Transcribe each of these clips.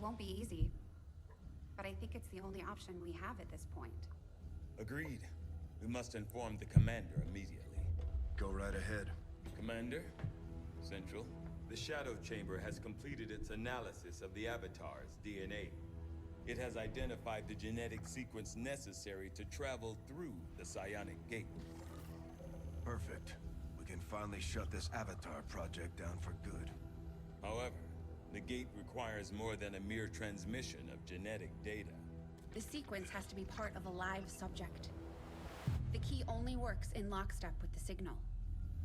won't be easy, but I think it's the only option we have at this point. Agreed. We must inform the commander immediately. Go right ahead. Commander, Central, the Shadow Chamber has completed its analysis of the Avatar's DNA. It has identified the genetic sequence necessary to travel through the Psionic Gate. Perfect. We can finally shut this Avatar project down for good. However, the gate requires more than a mere transmission of genetic data. The sequence has to be part of a live subject. The key only works in lockstep with the signal.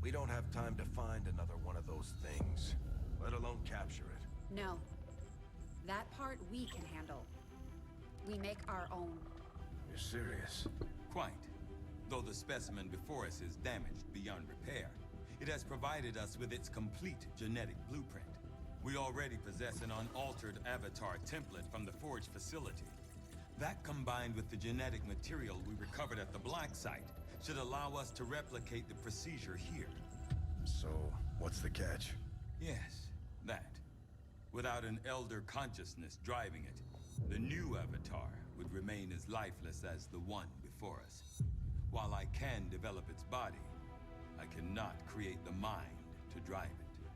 We don't have time to find another one of those things, let alone capture it. No. That part we can handle. We make our own. You're serious? Quite. Though the specimen before us is damaged beyond repair, it has provided us with its complete genetic blueprint. We already possess an unaltered Avatar template from the Forge facility. That, combined with the genetic material we recovered at the Black Site, should allow us to replicate the procedure here. So, what's the catch? Yes, that. Without an elder consciousness driving it, the new Avatar would remain as lifeless as the one before us. While I can develop its body, I cannot create the mind to drive it.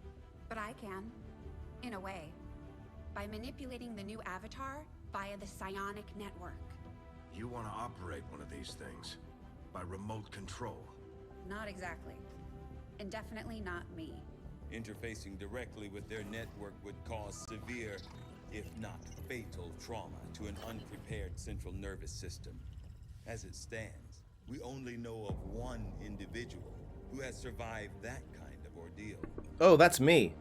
But I can, in a way, by manipulating the new Avatar via the psionic network. You want to operate one of these things? By remote control? Not exactly. And definitely not me. Interfacing directly with their network would cause severe, if not fatal, trauma to an unprepared central nervous system. As it stands, we only know of one individual who has survived that kind of ordeal. Oh, that's me.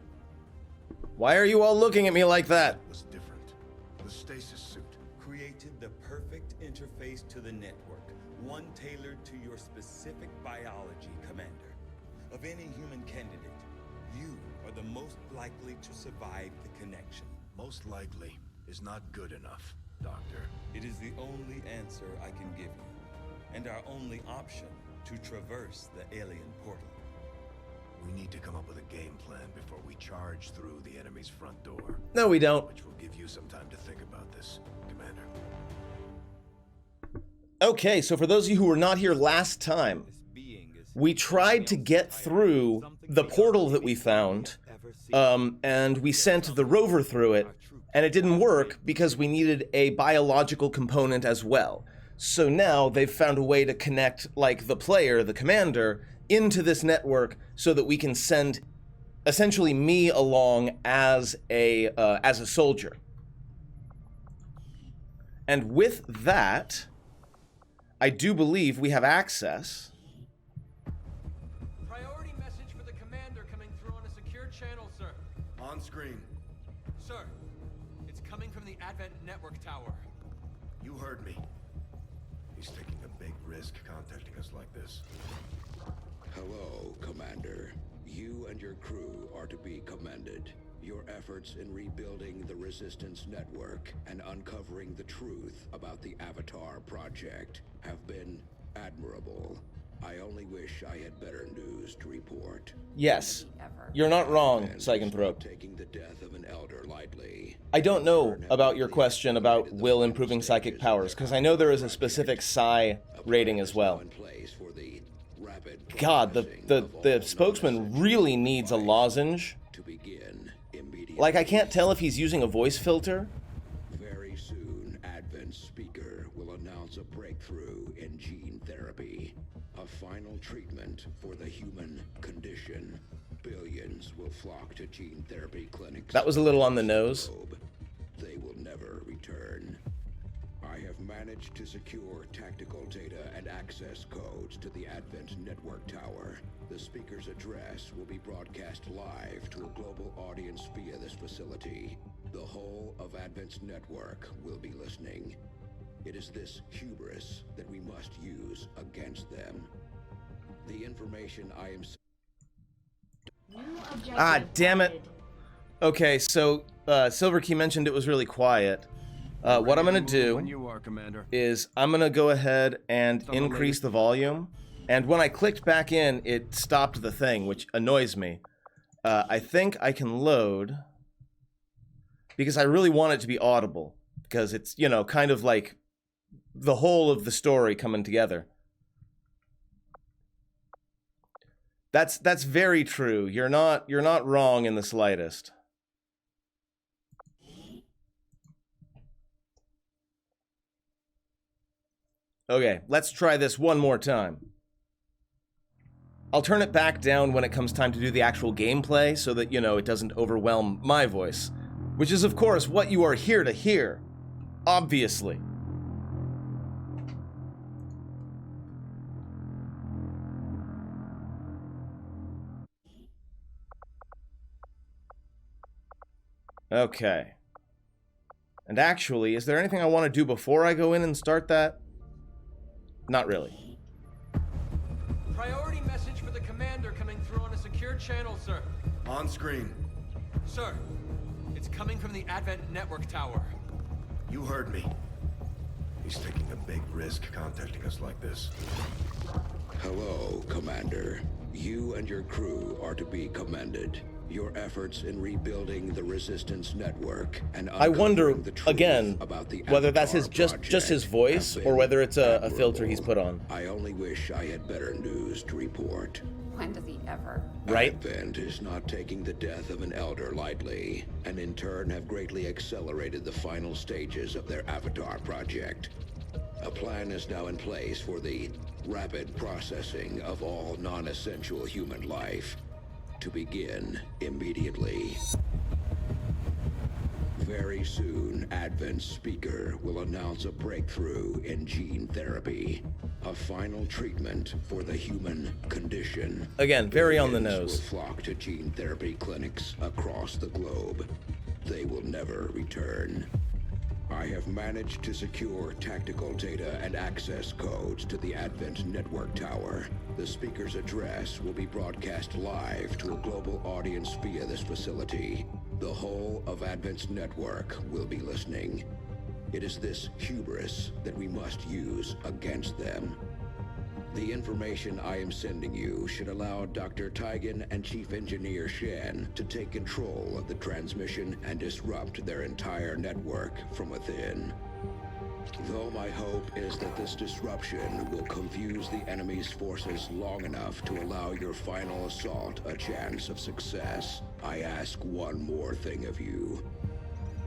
Why are you all looking at me like that? It was different. The stasis suit. Created the perfect interface to the network, one tailored to your specific biology, Commander. Of any human candidate, you are the most likely to survive the connection. Most likely is not good enough, Doctor. It is the only answer I can give you, and our only option to traverse the alien portal. We need to come up with a game plan before we charge through the enemy's front door. No, we don't. Which will give you some time to think about this, Commander. Okay, so for those of you who were not here last time, we tried to get through the portal that we found, and we sent the rover through it, and it didn't work because we needed a biological component as well. So now they've found a way to connect, like, the player, the commander, into this network so that we can send essentially me along as a soldier. And with that, I do believe we have access. Priority message for the commander coming through on a secure channel, sir. On screen. Sir, it's coming from the Advent Network Tower. You heard me. He's taking a big risk contacting us like this. Hello, Commander. You and your crew are to be commended. Your efforts in rebuilding the Resistance Network and uncovering the truth about the Avatar Project have been admirable. I only wish I had better news to report. Yes, you're not wrong, Psychonthrope. Taking the death of an elder lightly. I don't know about your question about Will improving psychic powers, because I know there is a specific psi rating as well. God, the spokesman really needs a lozenge. Like, I can't tell if he's using a voice filter. Very soon, Advent's speaker will announce a breakthrough in gene therapy. A final treatment for the human condition. Billions will flock to gene therapy clinics. That was a little on the nose. They will never return. I have managed to secure tactical data and access codes to the Advent Network Tower. The speaker's address will be broadcast live to a global audience via this facility. The whole of Advent's network will be listening. It is this hubris that we must use against them. The information I am... Ah, damn it. Okay, so Silver Key mentioned it was really quiet. What I'm going to do is I'm going to go ahead and increase the volume. And when I clicked back in, it stopped the thing, which annoys me. I think I can load because I really want it to be audible, because it's, you know, kind of like the whole of the story coming together. That's very true. You're not wrong in the slightest. Okay, let's try this one more time. I'll turn it back down when it comes time to do the actual gameplay so that, you know, it doesn't overwhelm my voice, which is, of course, what you are here to hear. Obviously. Okay. And actually, is there anything I want to do before I go in and start that? Not really. Priority message for the commander coming through on a secure channel, sir. On screen. Sir, it's coming from the Advent Network Tower. You heard me. He's taking a big risk contacting us like this. Hello, Commander. You and your crew are to be commended. Your efforts in rebuilding the Resistance network and I wonder, uncovering the truth again, about the whether that's Avatar just his project voice, have or been whether it's a admirable. filter he's put on. I only wish I had better news to report. When does he ever? Right? Advent is not taking the death of an elder lightly, and in turn have greatly accelerated the final stages of their Avatar project. A plan is now in place for the rapid processing of all non-essential human life, to begin immediately. Very soon, Advent's speaker will announce a breakthrough in gene therapy, a final treatment for the human condition. Again, very on the Millions nose. will flock to gene therapy clinics across the globe. They will never return. I have managed to secure tactical data and access codes to the Advent Network Tower. The speaker's address will be broadcast live to a global audience via this facility. The whole of Advent's network will be listening. It is this hubris that we must use against them. The information I am sending you should allow Dr. Tigan and Chief Engineer Shen to take control of the transmission and disrupt their entire network from within. Though my hope is that this disruption will confuse the enemy's forces long enough to allow your final assault a chance of success, I ask one more thing of you.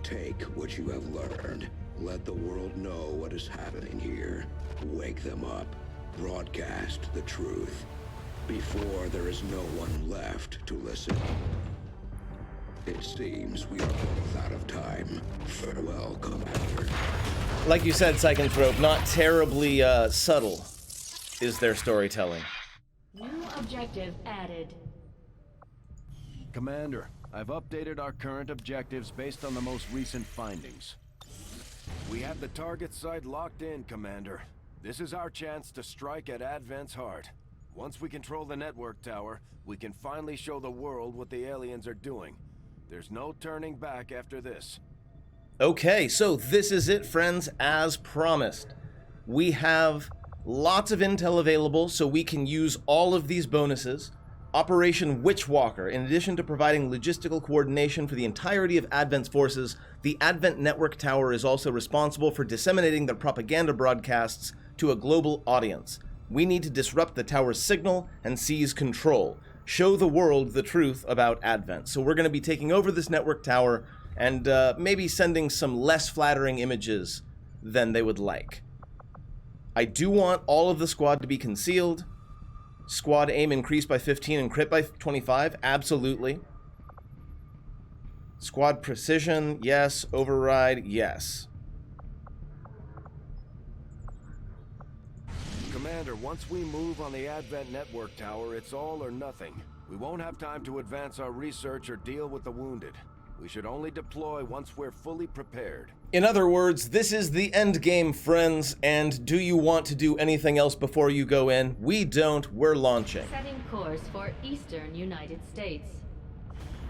Take what you have learned. Let the world know what is happening here. Wake them up. Broadcast the truth before there is no one left to listen. It seems we are both out of time. Farewell, Commander. Like you said, Psychanthrope, not terribly subtle is their storytelling. New objective added. Commander, I've updated our current objectives based on the most recent findings. We have the target site locked in, Commander. This is our chance to strike at Advent's heart. Once we control the network tower, we can finally show the world what the aliens are doing. There's no turning back after this. Okay, so this is it, friends, as promised. We have lots of intel available, so we can use all of these bonuses. Operation Witchwalker, in addition to providing logistical coordination for the entirety of Advent's forces, the Advent Network Tower is also responsible for disseminating their propaganda broadcasts to a global audience. We need to disrupt the tower's signal and seize control. Show the world the truth about Advent. So we're going to be taking over this network tower and maybe sending some less flattering images than they would like. I do want all of the squad to be concealed. Squad aim increased by 15 and crit by 25. Absolutely. Squad precision, yes. Override, yes. Commander, once we move on the Advent Network Tower, it's all or nothing. We won't have time to advance our research or deal with the wounded. We should only deploy once we're fully prepared. In other words, this is the end game, friends, and do you want to do anything else before you go in? We don't, we're launching. Setting course for Eastern United States.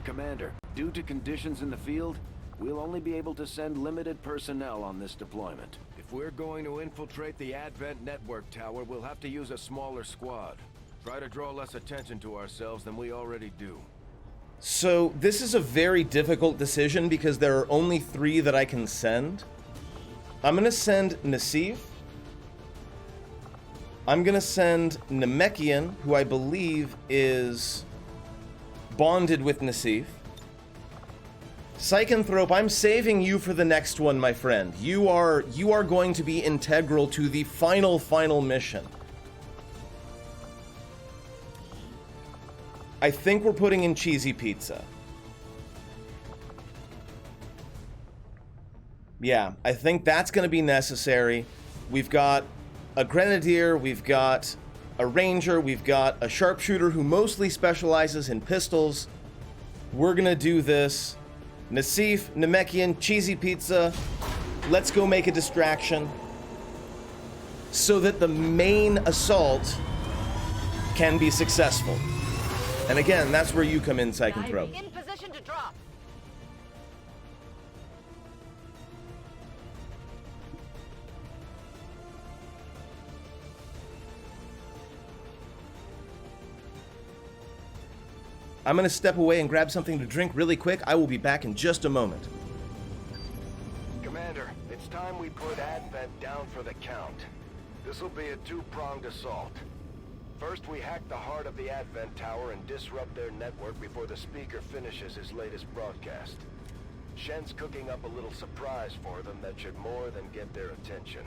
Commander, due to conditions in the field, we'll only be able to send limited personnel on this deployment. If we're going to infiltrate the Advent Network Tower, we'll have to use a smaller squad. Try to draw less attention to ourselves than we already do. So this is a very difficult decision because there are only 3 that I can send. I'm going to send Nassif. I'm going to send Namekian, who I believe is bonded with Nassif. Psychanthrope, I'm saving you for the next one, my friend. You are going to be integral to the final mission. I think we're putting in Cheesy Pizza. Yeah, I think that's going to be necessary. We've got a Grenadier, we've got a Ranger, we've got a Sharpshooter who mostly specializes in pistols. We're going to do this. Nassif, Namekian, Cheesy Pizza. Let's go make a distraction so that the main assault can be successful. And again, that's where you come in, Psychanthrope. In position to drop. I'm going to step away and grab something to drink really quick. I will be back in just a moment. Commander, it's time we put Advent down for the count. This'll be a two-pronged assault. First, we hack the heart of the Advent Tower and disrupt their network before the speaker finishes his latest broadcast. Shen's cooking up a little surprise for them that should more than get their attention.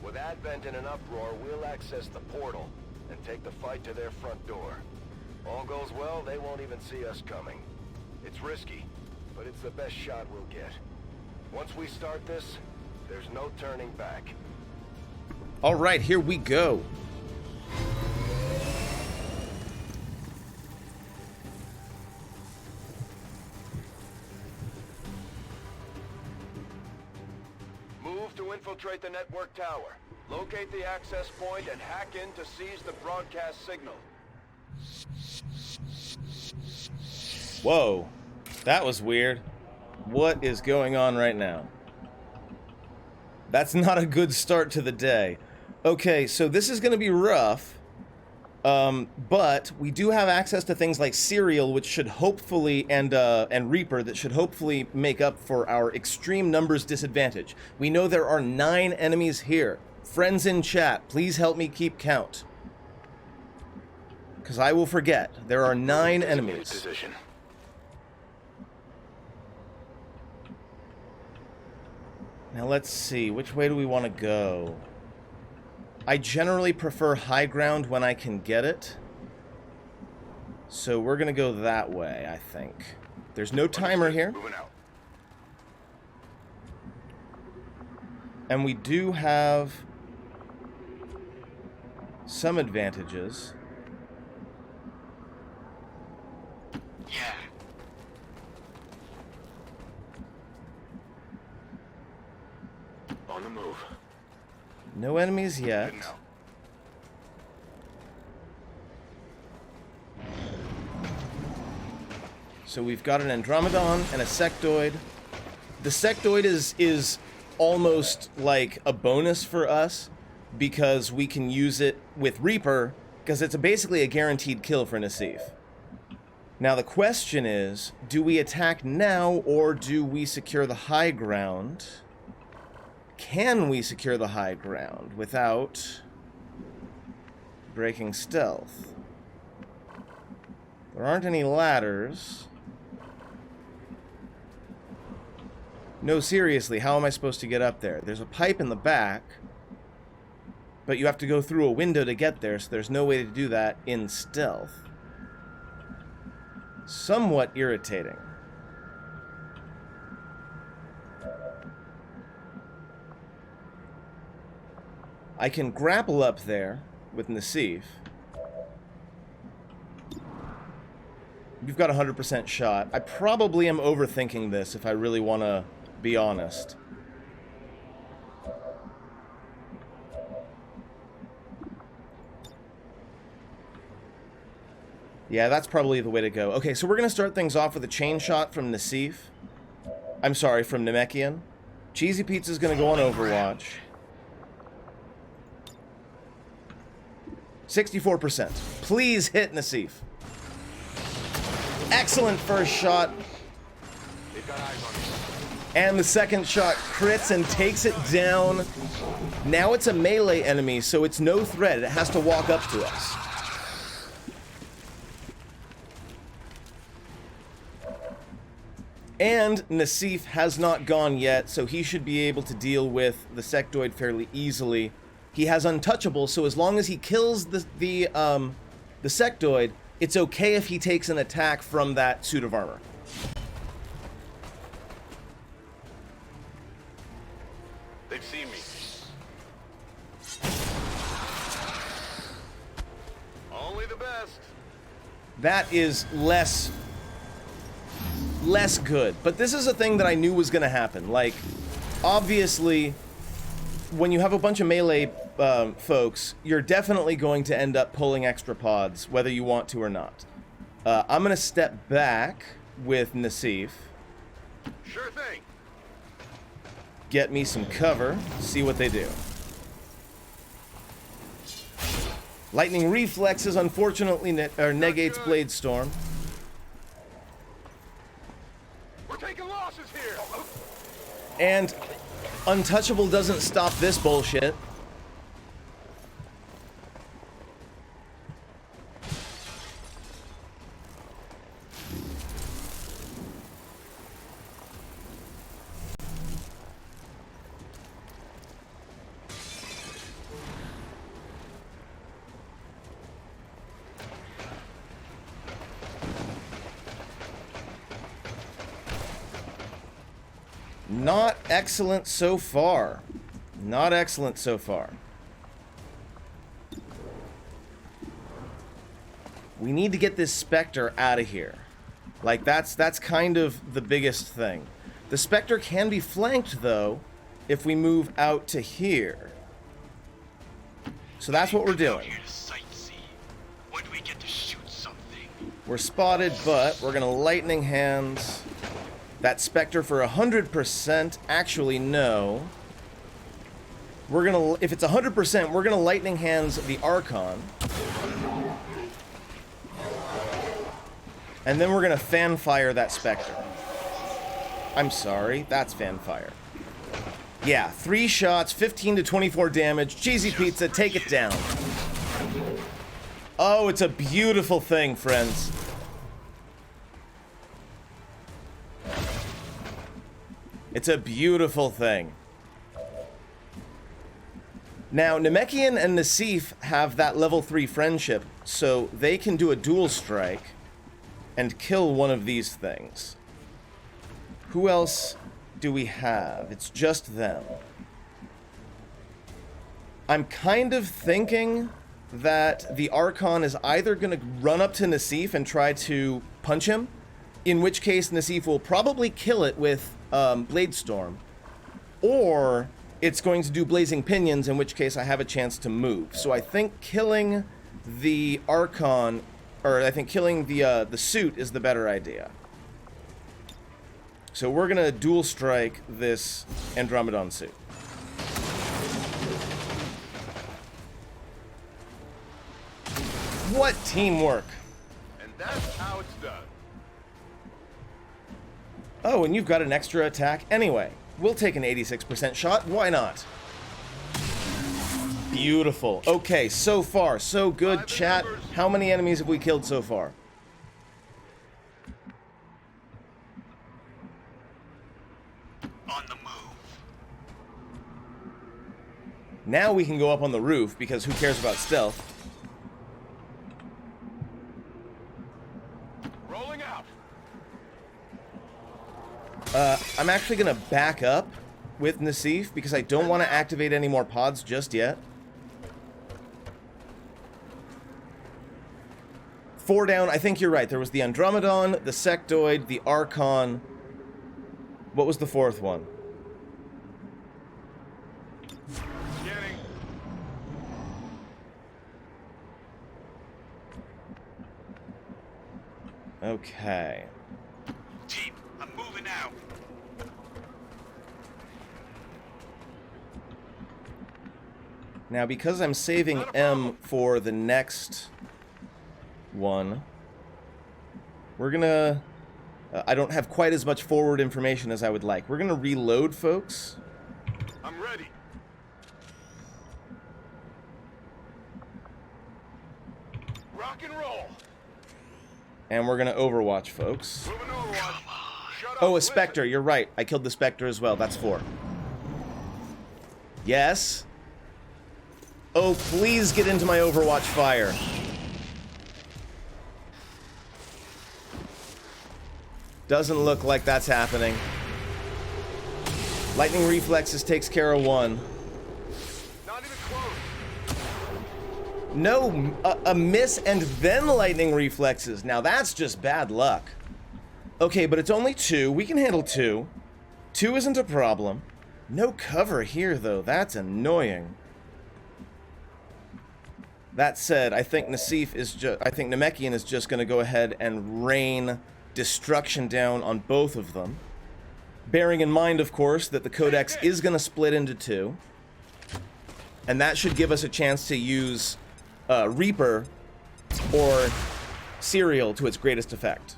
With Advent in an uproar, we'll access the portal and take the fight to their front door. All goes well, they won't even see us coming. It's risky, but it's the best shot we'll get. Once we start this, there's no turning back. All right, here we go. Move to infiltrate the network tower. Locate the access point and hack in to seize the broadcast signal. Whoa, that was weird. What is going on right now? That's not a good start to the day. Okay, so this is going to be rough, but we do have access to things like Serial, which should hopefully, and Reaper, that should hopefully make up for our extreme numbers disadvantage. We know there are 9 enemies here. Friends in chat, please help me keep count. Because I will forget. There are 9 enemies. Position. Now let's see, which way do we want to go? I generally prefer high ground when I can get it. So we're going to go that way, I think. There's no timer here. Moving out. And we do have some advantages. Yeah. On the move. No enemies yet. Good now. So we've got an Andromedon and a Sectoid. The Sectoid is almost like a bonus for us because we can use it with Reaper because it's basically a guaranteed kill for Nassif. Now the question is, do we attack now or do we secure the high ground? Can we secure the high ground without breaking stealth? There aren't any ladders. No, seriously, how am I supposed to get up there? There's a pipe in the back, but you have to go through a window to get there, so there's no way to do that in stealth. Somewhat irritating. I can grapple up there with Nassif. You've got a 100% shot. I probably am overthinking this if I really want to be honest. Yeah, that's probably the way to go. Okay, so we're going to start things off with a chain shot from Nassif. I'm sorry, from Namekian. Cheesy Pizza's going to go on Overwatch. 64%. Please hit Nassif. Excellent first shot. They've got eyes on you. And the second shot crits and takes it down. Now it's a melee enemy, so it's no threat. It has to walk up to us. And Nassif has not gone yet, so he should be able to deal with the sectoid fairly easily. He has untouchable, so as long as he kills the sectoid, it's okay if he takes an attack from that suit of armor. They've seen me. Only the best. That is less good. But this is a thing that I knew was going to happen. Like, obviously, when you have a bunch of melee folks, you're definitely going to end up pulling extra pods, whether you want to or not. I'm going to step back with Nassif. Sure thing. Get me some cover, see what they do. Lightning reflexes, unfortunately, negates Blade Storm. We're taking losses here. And Untouchable doesn't stop this bullshit. Not excellent so far. Not excellent so far. We need to get this Spectre out of here. Like, that's kind of the biggest thing. The Spectre can be flanked, though, if we move out to here. So that's what we're doing. We're spotted, but we're gonna Lightning Hands that Spectre for 100%. Actually, no. We're gonna, if it's 100%, we're gonna Lightning Hands the Archon. And then we're gonna Fanfire that Spectre. I'm sorry, that's Fanfire. Yeah, 3 shots, 15 to 24 damage. Cheesy Pizza, take it down. Oh, it's a beautiful thing, friends. It's a beautiful thing. Now, Namekian and Nassif have that level 3 friendship, so they can do a dual strike and kill one of these things. Who else do we have? It's just them. I'm kind of thinking that the Archon is either going to run up to Nassif and try to punch him, in which case Nassif will probably kill it with Blade Storm, or it's going to do Blazing Pinions, in which case I have a chance to move. So I think killing the Archon, or I think killing the suit is the better idea. So we're gonna dual strike this Andromedon suit. What teamwork! And that's how it's done. Oh, and you've got an extra attack anyway. We'll take an 86% shot, why not? Beautiful. Okay, so far, so good, chat. How many enemies have we killed so far? On the move. Now we can go up on the roof, because who cares about stealth? Rolling out. I'm actually going to back up with Nassif, because I don't want to activate any more pods just yet. 4 down, I think you're right. There was the Andromedon, the Sectoid, the Archon. What was the 4th one? Getting. Okay. Team, I'm moving out. Now, because I'm saving M for the next one, We're gonna... I don't have quite as much forward information as I would like. We're gonna reload, folks. I'm ready. Rock and roll. And we're gonna Overwatch, folks. Moving to Overwatch. Shut up, Oh, a listen. Spectre. You're right. I killed the Spectre as well. That's 4. Yes? Oh, please get into my Overwatch fire. Doesn't look like that's happening. Lightning Reflexes takes care of 1. Not even close. No, a miss and then Lightning Reflexes. Now that's just bad luck. Okay, but it's only 2. We can handle 2. 2 isn't a problem. No cover here, though. That's annoying. That said, I think Namekian is just going to go ahead and rain destruction down on both of them. Bearing in mind, of course, that the Codex is going to split into 2. And that should give us a chance to use Reaper or Serial to its greatest effect.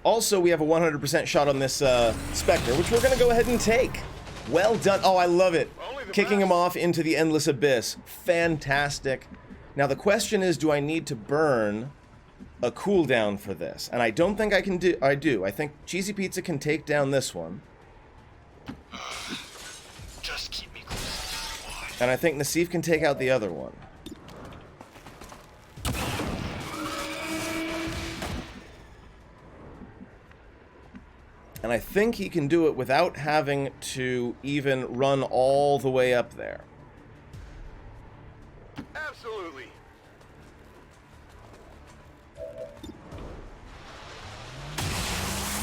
Also, we have a 100% shot on this Spectre, which we're going to go ahead and take. Well done. Oh, I love it. Kicking him off into the Endless Abyss. Fantastic. Now, the question is, do I need to burn a cooldown for this? And I don't think I can do... I do. I think Cheesy Pizza can take down this one. Just keep me close. And I think Nassif can take out the other one. And I think he can do it without having to even run all the way up there. Absolutely.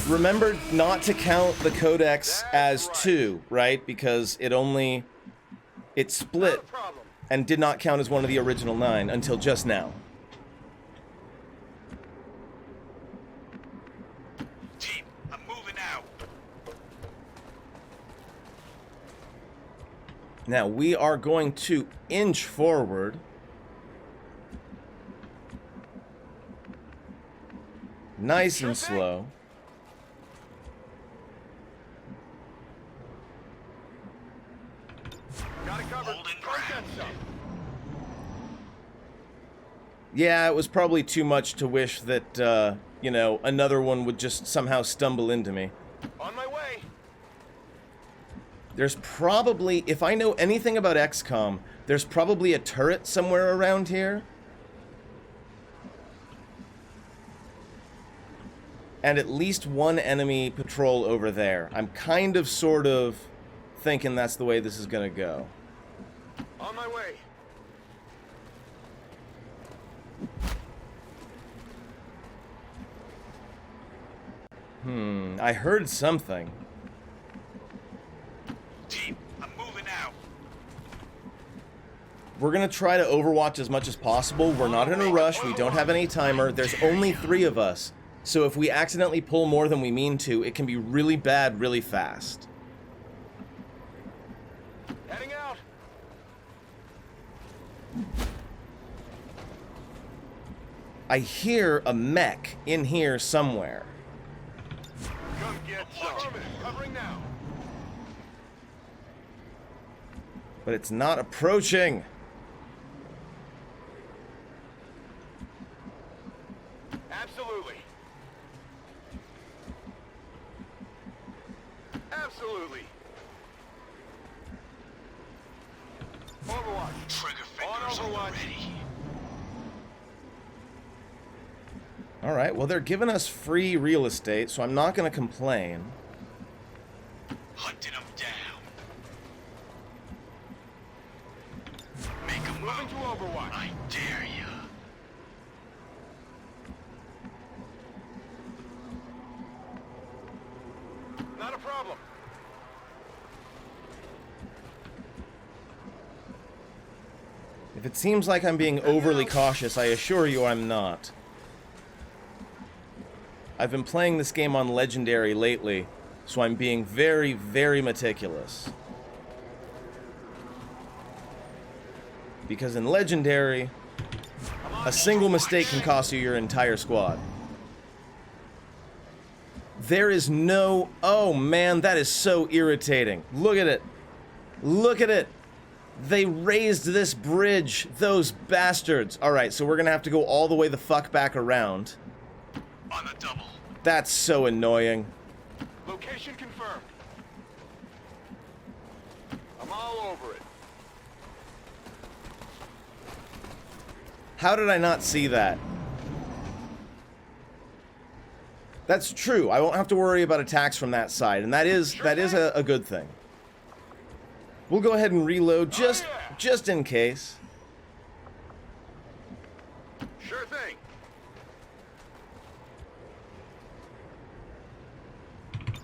Remember not to count the Codex as 2, right? Because it split and did not count as one of the original 9 until just now. Team, I'm moving out. Now, we are going to inch forward. Nice and slow. Got it covered. Yeah, it was probably too much to wish that, you know, another one would just somehow stumble into me. On my way. There's probably, if I know anything about XCOM, there's probably a turret somewhere around here. And at least one enemy patrol over there. I'm kind of, sort of, thinking that's the way this is gonna go. On my way. I heard something. Team, I'm moving out. We're gonna try to Overwatch as much as possible. We're not in a rush. We don't have any timer. There's only 3 of us. So if we accidentally pull more than we mean to, it can be really bad really fast. Heading out. I hear a mech in here somewhere. Come get some. Covering now. But it's not approaching. Absolutely. Absolutely. Overwatch. Trigger fingers on Overwatch. Ready. Alright, well they're giving us free real estate, so I'm not gonna complain. Hunting them down. Make them moving to Overwatch. I dare you. Not a problem. If it seems like I'm being overly cautious, I assure you I'm not. I've been playing this game on Legendary lately, so I'm being very, very meticulous. Because in Legendary, a single mistake can cost you your entire squad. There is no... Oh man, that is so irritating. Look at it. Look at it. They raised this bridge. Those bastards. Alright, so we're gonna have to go all the way the fuck back around. On the double. That's so annoying. Location confirmed. I'm all over it. How did I not see that? That's true. I won't have to worry about attacks from that side, and that is a good thing. We'll go ahead and reload just in case. Sure thing.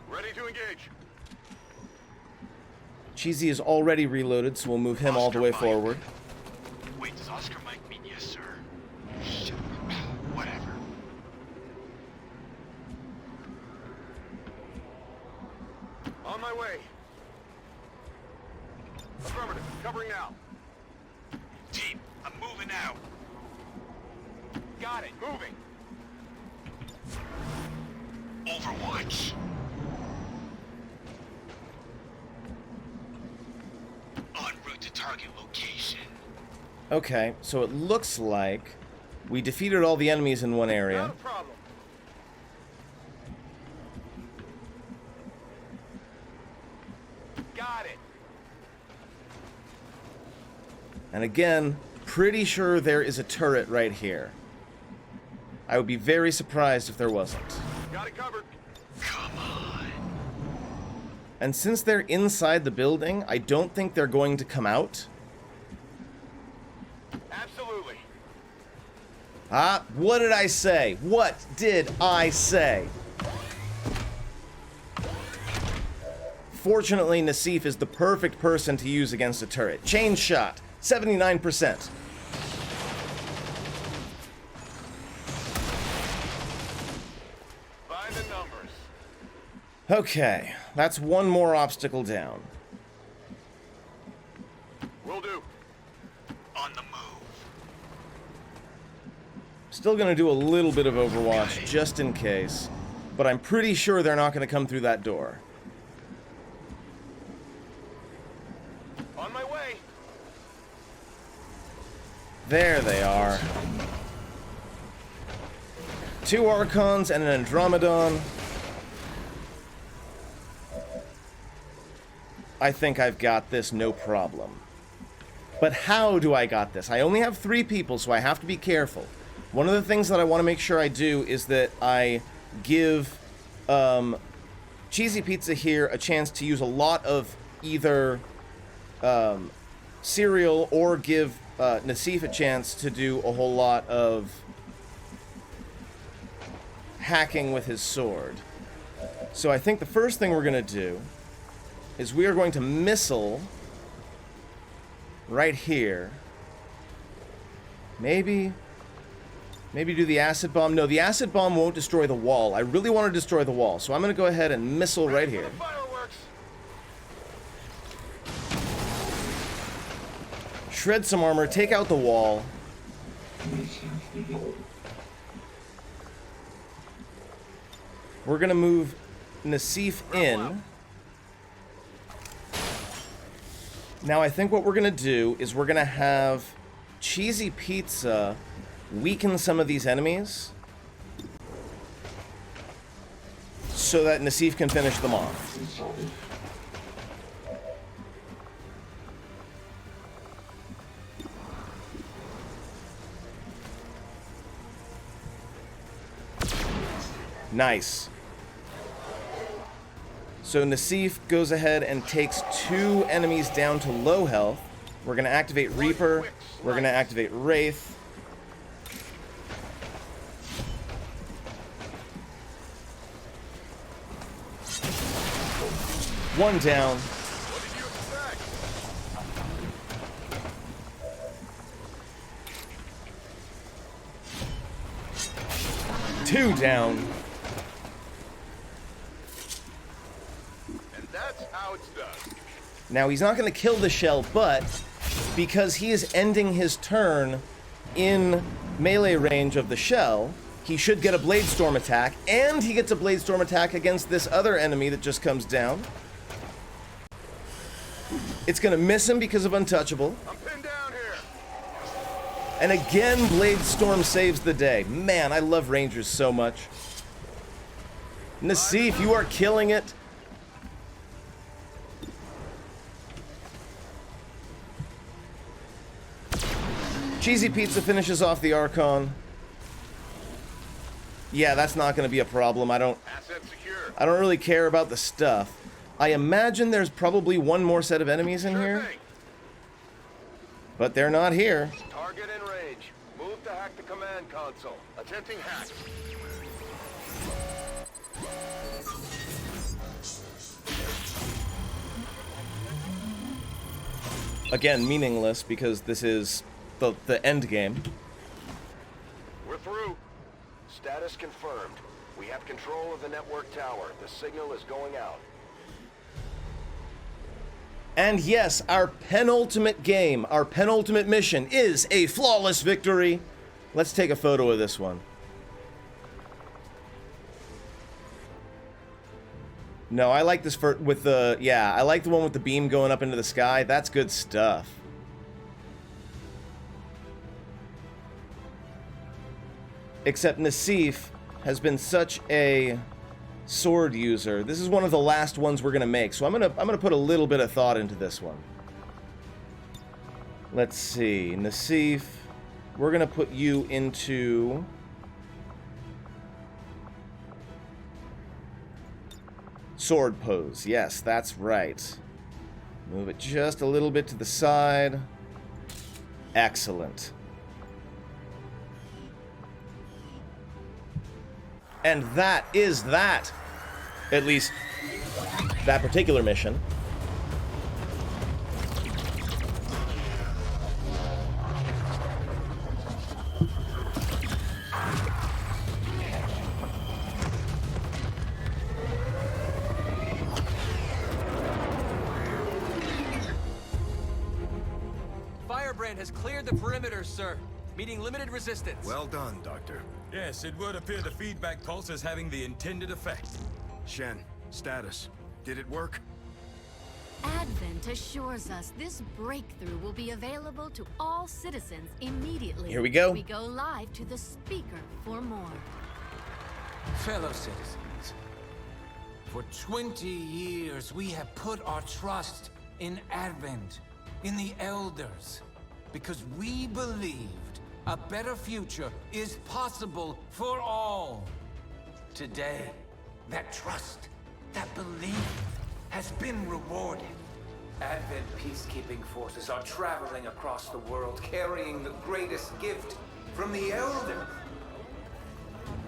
Ready to engage. Cheesy is already reloaded, so we'll move him all the way forward. Wait, does Oscar Mike mean yes, sir? Shit. Whatever. On my way. Affirmative. Covering now. Team, I'm moving out. Got it. Moving. Overwatch. En route to target location. Okay, so it looks like we defeated all the enemies in one area. Not a problem. Got it. And again, pretty sure there is a turret right here. I would be very surprised if there wasn't. Got it covered. Come on. And since they're inside the building, I don't think they're going to come out. Absolutely. Ah, what did I say? What did I say? Fortunately, Nassif is the perfect person to use against a turret. Chain shot, 79%. By the numbers. Okay, that's one more obstacle down. Will do. On the move. Still gonna do a little bit of Overwatch, just in case. But I'm pretty sure they're not gonna come through that door. On my way. There they are. 2 Archons and an Andromedon. I think I've got this no problem. But how do I got this? I only have 3 people, so I have to be careful. One of the things that I want to make sure I do is that I give Cheesy Pizza here a chance to use a lot of either cereal or give Nassif a chance to do a whole lot of hacking with his sword. So I think the first thing we're going to do is we are going to missile right here. Maybe do the acid bomb. No, the acid bomb won't destroy the wall. I really want to destroy the wall, so I'm going to go ahead and missile right here. Fireworks. Shred some armor, take out the wall. We're going to move Nassif in. Now I think what we're going to do is we're going to have Cheesy Pizza weaken some of these enemies so that Nassif can finish them off. Nice. So Nassif goes ahead and takes 2 enemies down to low health. We're going to activate Reaper. We're going to activate Wraith. One down. What did you expect? 2 down. And that's how it's done. Now he's not going to kill the shell, but because he is ending his turn in melee range of the shell, he should get a Blade Storm attack, and he gets a Blade Storm attack against this other enemy that just comes down. It's gonna miss him because of Untouchable. I'm pinned down here. And again, Blade Storm saves the day. Man, I love Rangers so much. Nassif, you are killing it. Cheesy Pizza finishes off the Archon. Yeah, that's not going to be a problem. I don't really care about the stuff. I imagine there's probably one more set of enemies in here. But they're not here. Target in range. Move to hack the command console. Attempting hack. Again, meaningless because this is the end game. We're through. Status confirmed. We have control of the network tower. The signal is going out. And yes, our penultimate game, our penultimate mission is a flawless victory. Let's take a photo of this one. No, I like this with the, yeah, I like the one with the beam going up into the sky. That's good stuff. Except Nassif has been such a sword user. This is one of the last ones we're gonna make, so I'm gonna put a little bit of thought into this one. Let's see, Nassif, we're gonna put you into sword pose. Yes, that's right. Move it just a little bit to the side. Excellent. And that is that. At least, that particular mission. Firebrand has cleared the perimeter, sir. Meeting limited resistance. Well done, Doctor. Yes, it would appear the feedback pulse is having the intended effect. Shen, status. Did it work? Advent assures us this breakthrough will be available to all citizens immediately. Here we go. We go live to the speaker for more. Fellow citizens, for 20 years we have put our trust in Advent, in the Elders, because we believed a better future is possible for all. Today, that trust, that belief, has been rewarded. Advent peacekeeping forces are traveling across the world, carrying the greatest gift from the Elders.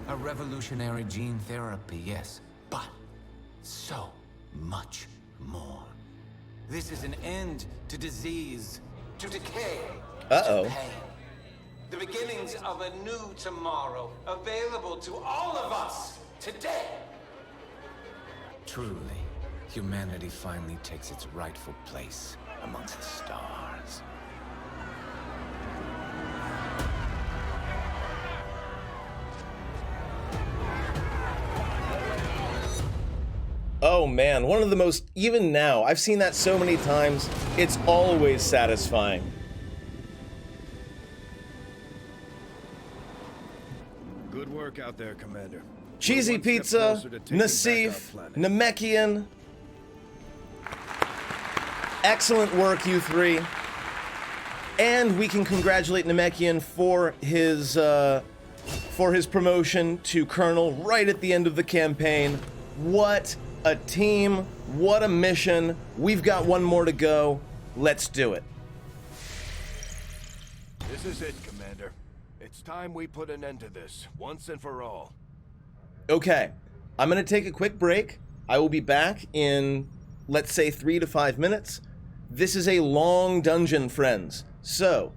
A revolutionary gene therapy, yes, but so much more. This is an end to disease, to decay, Uh-oh. to pain. The beginnings of a new tomorrow, available to all of us today. Truly, humanity finally takes its rightful place amongst the stars. Oh man, one of the most, even now, I've seen that so many times, it's always satisfying. Good work out there, Commander. Cheesy We're one step Pizza, closer to taking back Nassif, our planet. Namekian. Excellent work, you three. And we can congratulate Namekian for his promotion to Colonel right at the end of the campaign. What a team, what a mission. We've got one more to go. Let's do it. This is it, Commander. It's time we put an end to this, once and for all. Okay, I'm gonna take a quick break. I will be back in, let's say, 3 to 5 minutes. This is a long dungeon, friends. So,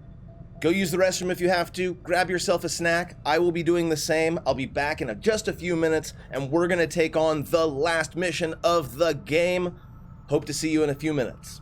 go use the restroom if you have to. Grab yourself a snack. I will be doing the same. I'll be back in just a few minutes, and we're gonna take on the last mission of the game. Hope to see you in a few minutes.